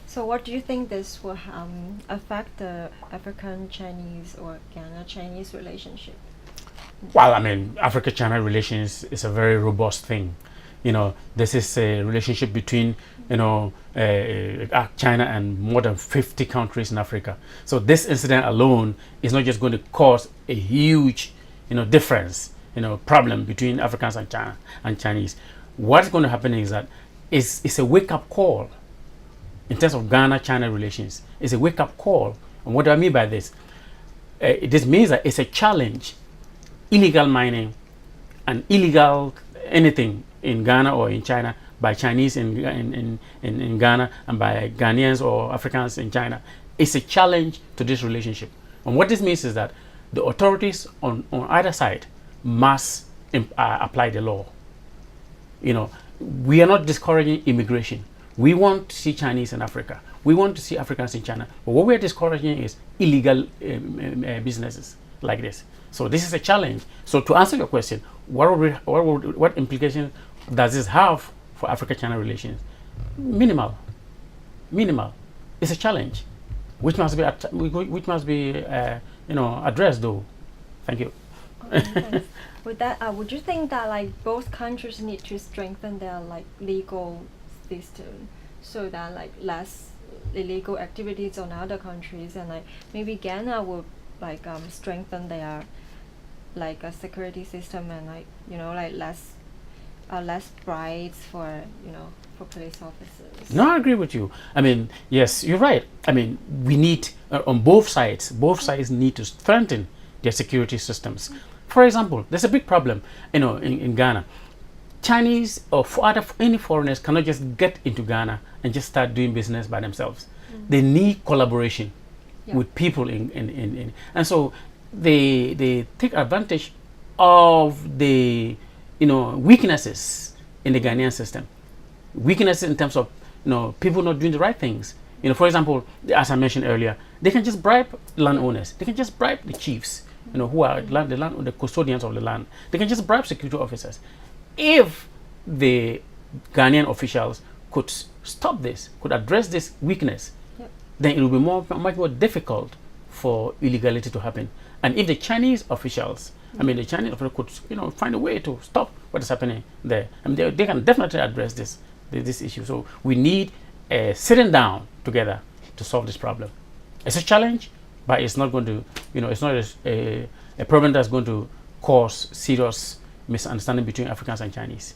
So what do you think this will affect the African Chinese or Ghana Chinese relationship? Well, I mean, Africa-China relations is a very robust thing. This is a relationship between, China and more than 50 countries in Africa. So this incident alone is not just going to cause a huge, difference, problem between Africans and China and Chinese. What's going to happen is that it's a wake-up call in terms of Ghana-China relations. It's a wake-up call. And what do I mean by this? This means that it's a challenge. Illegal mining and illegal anything in Ghana or in China by Chinese in Ghana and by Ghanaians or Africans in China is a challenge to this relationship. And what this means is that the authorities on either side must apply the law. We are not discouraging immigration. We want to see Chinese in Africa. We want to see Africans in China. But what we are discouraging is illegal businesses like this. So this is a challenge. So to answer your question, what implications does this have for Africa-China relations? Minimal. It's a challenge, which must be addressed though. Thank you. Thanks. With that, would you think that like both countries need to strengthen their like legal system so that like less illegal activities on other countries, and like maybe Ghana would like strengthen their like a security system and like like less bribes for for police officers? No, I agree with you. I mean, yes, you're right. I mean, we need on both sides need to strengthen their security systems. For example, there's a big problem, in Ghana. Chinese or any foreigners cannot just get into Ghana and just start doing business by themselves. They need collaboration with people in and so they take advantage of the weaknesses in the Ghanaian system. Weaknesses in terms of people not doing the right things. For example, as I mentioned earlier, they can just bribe landowners. They can just bribe the chiefs, who are the custodians of the land. They can just bribe security officers. If the Ghanaian officials could stop this, could address this weakness, then it will be much more difficult for illegality to happen. And if the Chinese officials, could find a way to stop what is happening there, they can definitely address this issue. So we need sitting down together to solve this problem. It's a challenge, but it's not going to, it's not a problem that's going to cause serious misunderstanding between Africans and Chinese.